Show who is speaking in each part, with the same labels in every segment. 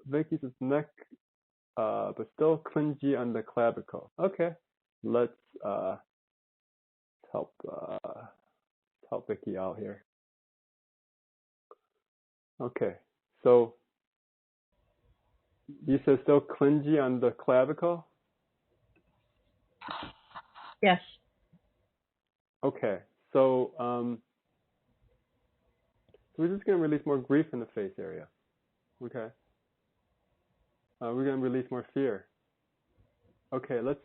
Speaker 1: Vicky's neck, but still clingy on the clavicle. Okay, let's help Vicky out here. Okay, so you said still clingy on the clavicle?
Speaker 2: Yes.
Speaker 1: Okay, so we're just going to release more grief in the face area. Okay. We're going to release more fear. Okay, let's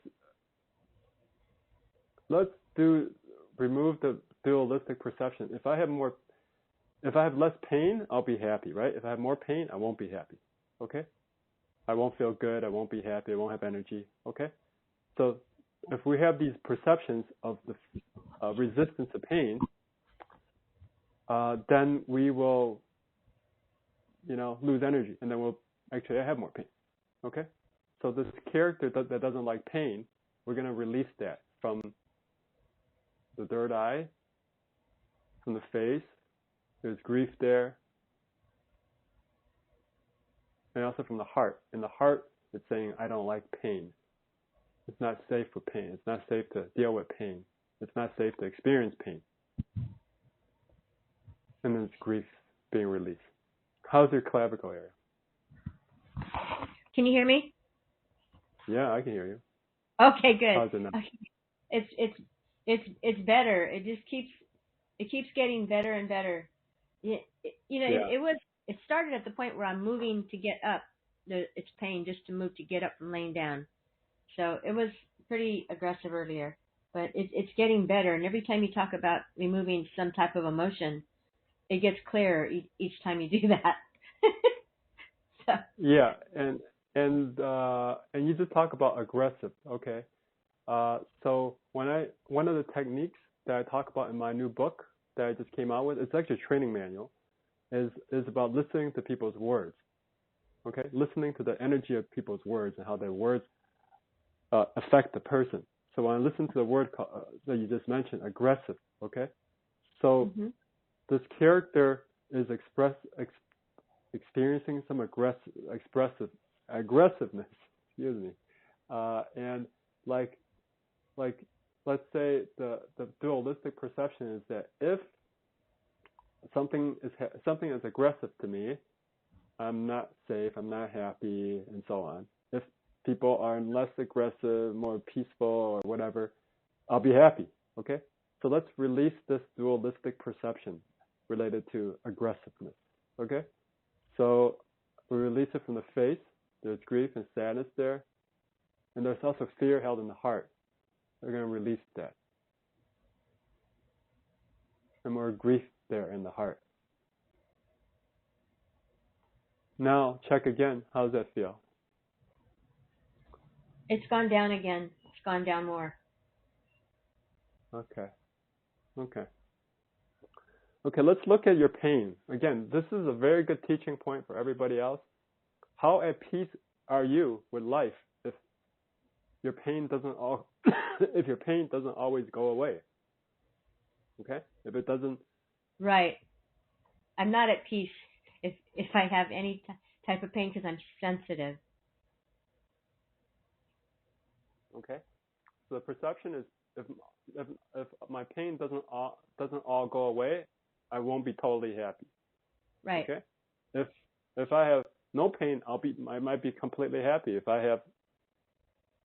Speaker 1: remove the dualistic perception. If I have less pain, I'll be happy, right? If I have more pain, I won't be happy. Okay? I won't feel good, I won't be happy, I won't have energy. Okay? So if we have these perceptions of the resistance to pain, then we will, lose energy, and then we'll actually have more pain. Okay? So this character that doesn't like pain, we're going to release that from the third eye, from the face. There's grief there. And also from the heart. In the heart, it's saying, I don't like pain. It's not safe for pain. It's not safe to deal with pain. It's not safe to experience pain. And then it's grief being released. How's your clavicle area?
Speaker 2: Can you hear me?
Speaker 1: Yeah, I can hear you.
Speaker 2: Okay, good.
Speaker 1: How's it now?
Speaker 2: It's better. It keeps getting better and better. It started at the point where I'm moving to get up. It's pain just to move to get up from laying down. So it was pretty aggressive earlier, but it's getting better. And every time you talk about removing some type of emotion, it gets clearer each time you do that. So.
Speaker 1: Yeah, and you just talk about aggressive, okay? So one of the techniques that I talk about in my new book that I just came out with, it's actually a training manual, is about listening to people's words, okay? Listening to the energy of people's words and how their words affect the person. So when I listen to the word that you just mentioned, aggressive, okay? So this character is experiencing some aggressiveness, excuse me, and like let's say the dualistic perception is that if something is aggressive to me, I'm not safe, I'm not happy, and so on. If people are less aggressive, more peaceful, or whatever, I'll be happy. Okay, so let's release this dualistic perception related to aggressiveness. Okay. So we release it from the face. There's grief and sadness there. And there's also fear held in the heart. We're going to release that. And more grief there in the heart. Now check again. How does that feel?
Speaker 2: It's gone down again. It's gone down more.
Speaker 1: Okay, let's look at your pain. Again, this is a very good teaching point for everybody else. How at peace are you with life if your pain doesn't always go away? Okay? If it doesn't.
Speaker 2: Right. I'm not at peace if I have any type of pain because I'm sensitive.
Speaker 1: Okay. So the perception is if my pain doesn't all go away, I won't be totally happy.
Speaker 2: Right.
Speaker 1: Okay. If I have no pain, I might be completely happy. If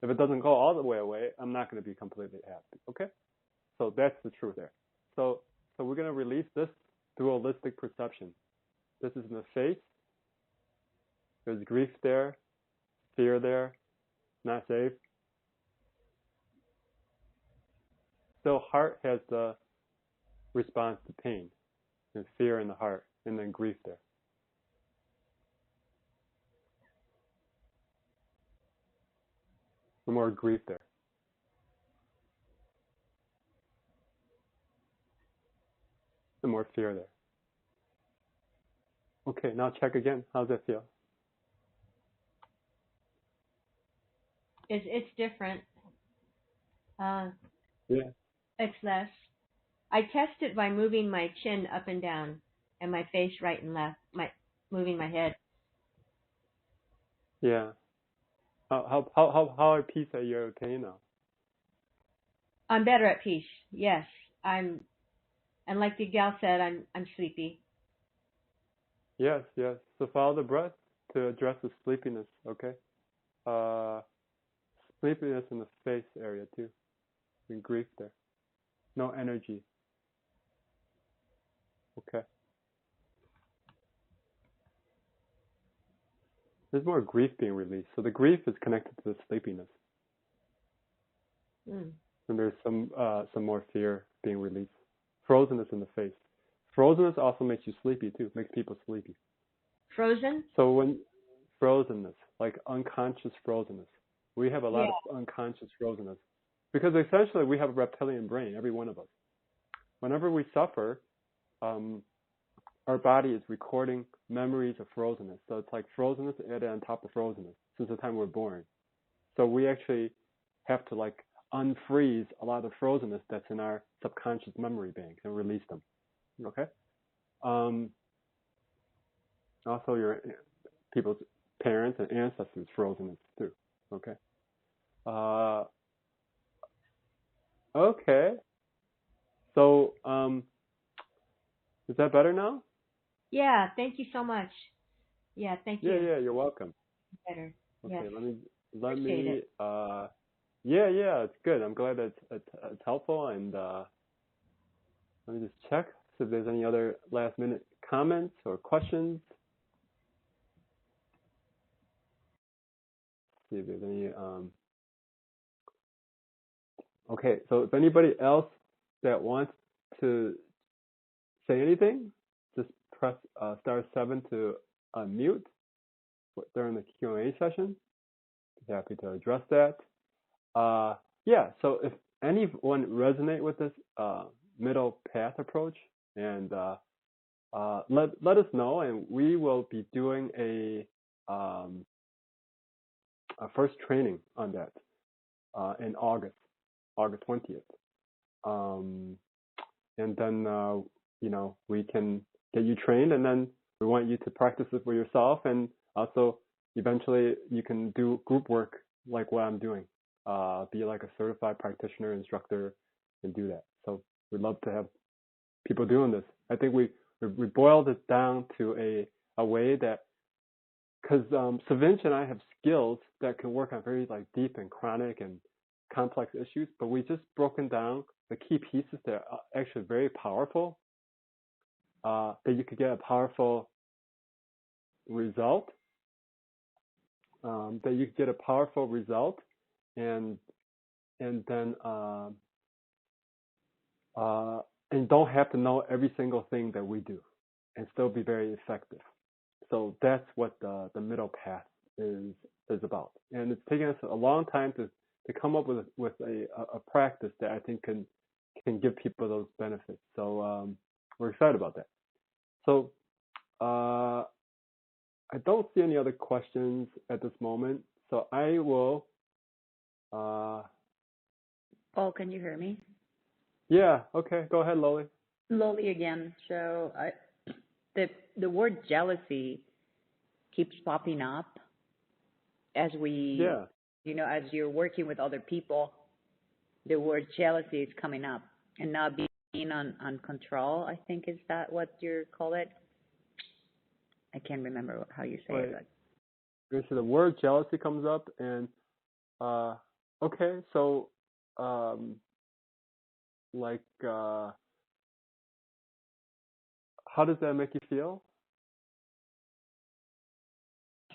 Speaker 1: it doesn't go all the way away, I'm not going to be completely happy. Okay. So that's the truth there. So we're going to release this dualistic perception. This is in the face. There's grief there, fear there, not safe. Still, heart has the response to pain. There's fear in the heart, and then grief there. And more grief there. And more fear there. Okay, now check again. How's that feel?
Speaker 2: It's different.
Speaker 1: Yeah.
Speaker 2: It's less. I test it by moving my chin up and down and my face right and left, moving my head.
Speaker 1: Yeah. How at peace are you okay now?
Speaker 2: I'm better at peace. Yes, I'm, and like the gal said, I'm sleepy.
Speaker 1: Yes, yes. So follow the breath to address the sleepiness, okay? Uh, sleepiness in the face area too, and grief there. No energy, okay? There's more grief being released. So the grief is connected to the sleepiness,
Speaker 2: Mm.
Speaker 1: and there's some more fear being released. Frozenness in the face. Frozenness also makes you sleepy too. Makes people sleepy.
Speaker 2: Frozen?
Speaker 1: So when frozenness, like unconscious frozenness, we have a lot
Speaker 2: Yeah.
Speaker 1: of unconscious frozenness because essentially we have a reptilian brain, every one of us. Whenever we suffer, um, our body is recording memories of frozenness. So it's like frozenness added on top of frozenness since the time we're born. So we actually have to like unfreeze a lot of frozenness that's in our subconscious memory bank and release them. Okay. Also, your people's parents and ancestors frozenness too. Okay. Uh, okay. So, is that better now?
Speaker 2: Yeah. Thank you so much. Yeah. Thank
Speaker 1: Yeah,
Speaker 2: you.
Speaker 1: yeah. You're welcome.
Speaker 2: Better. Yes.
Speaker 1: Okay. Let
Speaker 2: Appreciate
Speaker 1: me.
Speaker 2: it.
Speaker 1: Yeah, yeah. It's good. I'm glad that it's helpful. And let me just check see if there's any other last minute comments or questions. See if there's any. Okay. So if anybody else that wants to say anything, just press *7 to unmute during the Q&A session. Be happy to address that. Yeah, so if anyone resonate with this middle path approach, and let us know, and we will be doing a first training on that in August 20th. And then we can get you trained, and then we want you to practice it for yourself, and also eventually you can do group work like what I'm doing. Be like a certified practitioner instructor and do that. So we'd love to have people doing this. I think we boiled it down to a way that, because sevinc and I have skills that can work on very like deep and chronic and complex issues, but we just broken down the key pieces that are actually very powerful, that you could get a powerful result, and then and don't have to know every single thing that we do and still be very effective. So that's what the middle path is about. And it's taken us a long time to come up with a practice that I think can give people those benefits. So we're excited about that. So I don't see any other questions at this moment. So I will.
Speaker 3: Paul, can you hear me?
Speaker 1: Yeah. Okay. Go ahead, Loli.
Speaker 3: Loli again. So the word jealousy keeps popping up as
Speaker 1: Yeah.
Speaker 3: as you're working with other people. The word jealousy is coming up, and not being on control. I think is that what you call it? I can't remember how you say it.
Speaker 1: But. So the word jealousy comes up, and okay, so like how does that make you feel?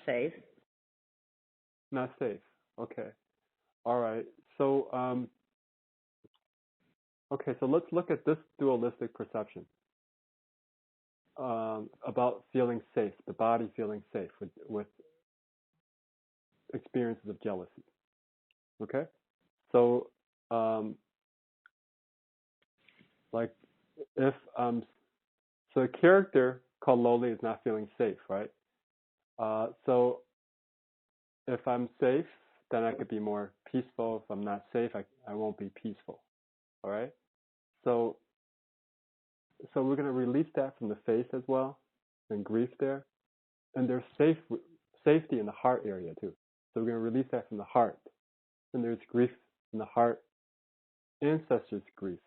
Speaker 3: Safe.
Speaker 1: Not safe. Okay. All right. So okay, so let's look at this dualistic perception about feeling safe, the body feeling safe with experiences of jealousy. Okay? So like if so a character called Loli is not feeling safe, right? So if I'm safe, then I could be more peaceful. If I'm not safe, I won't be peaceful. All right? So we're going to release that from the face as well, and grief there. And there's safety in the heart area too. So we're going to release that from the heart. And there's grief in the heart, ancestors' grief,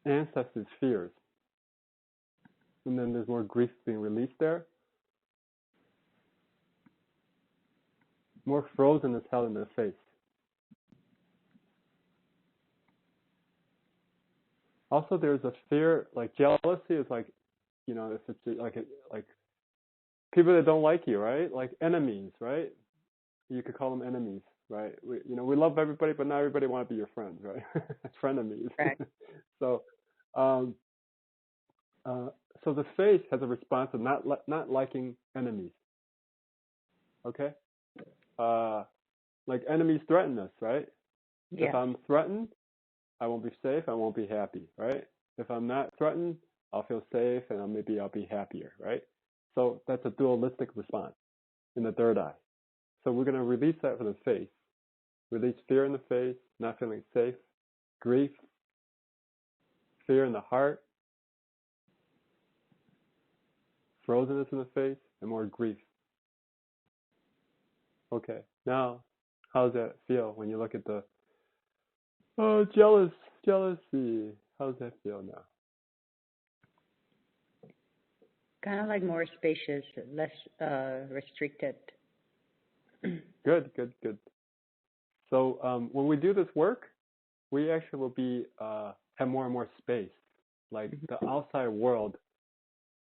Speaker 1: ancestors' fears. And then there's more grief being released there. More frozenness held in the face. Also, there's a fear, like jealousy is like, you know, if it's like people that don't like you, right? Like enemies, right? You could call them enemies, right? We love everybody, but not everybody want to be your friends, right? Frenemies.
Speaker 3: Correct.
Speaker 1: So, so the face has a response of not liking enemies. Okay. Like enemies threaten us, right?
Speaker 3: Yeah.
Speaker 1: If I'm threatened, I won't be safe. I won't be happy, right? If I'm not threatened, I'll feel safe and maybe I'll be happier, right? So that's a dualistic response in the third eye. So we're going to release that from the face. Release fear in the face, not feeling safe, grief, fear in the heart, frozenness in the face, and more grief. Okay, now how does that feel when you look at the jealousy? How does that feel now?
Speaker 3: Kind of like more spacious, less restricted.
Speaker 1: Good. So when we do this work, we actually will be have more and more space. Like the outside world,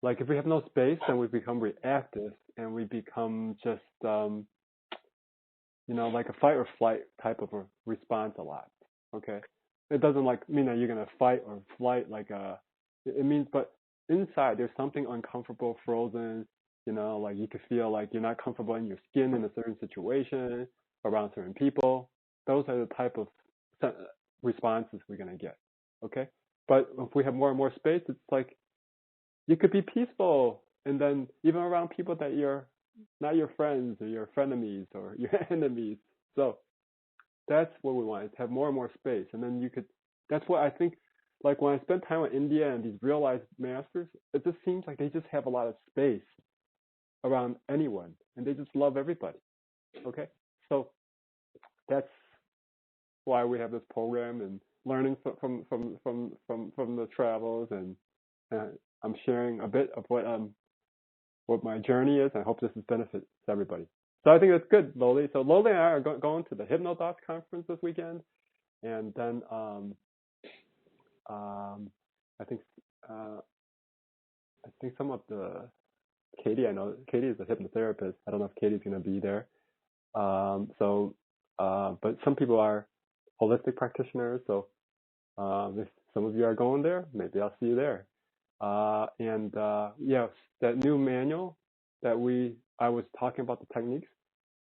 Speaker 1: like if we have no space, then we become reactive and we become just like a fight or flight type of a response a lot. Okay, it doesn't like mean that you're gonna fight or flight like it means, but inside there's something uncomfortable, frozen. Like you could feel like you're not comfortable in your skin in a certain situation around certain people. Those are the type of responses we're gonna get. Okay, but if we have more and more space, it's like you could be peaceful, and then even around people that you're not your friends or your frenemies or your enemies. So that's what we want, is have more and more space. And then you could, that's what I think, like when I spend time in India and these realized masters, it just seems like they just have a lot of space around anyone and they just love everybody. Okay? So that's why we have this program and learning from the travels, and I'm sharing a bit of what my journey is. I hope this is benefits everybody. So I think that's good, Loli. So Loli and I are going to the HypnoDocs conference this weekend, and then I think some of the Katie. I know Katie is a hypnotherapist. I don't know if Katie's going to be there. But some people are holistic practitioners. So if some of you are going there, maybe I'll see you there. Yes, that new manual that I was talking about the techniques,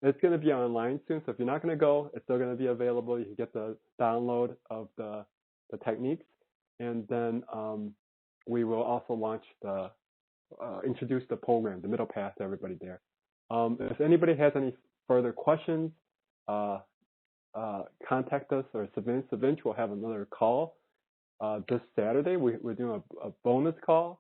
Speaker 1: it's going to be online soon. So if you're not going to go, it's still going to be available. You can get the download of the techniques, and then we will also launch introduce the program, the middle path, to everybody there. If anybody has any further questions, contact us, or sevinc will have another call this Saturday. We're doing a bonus call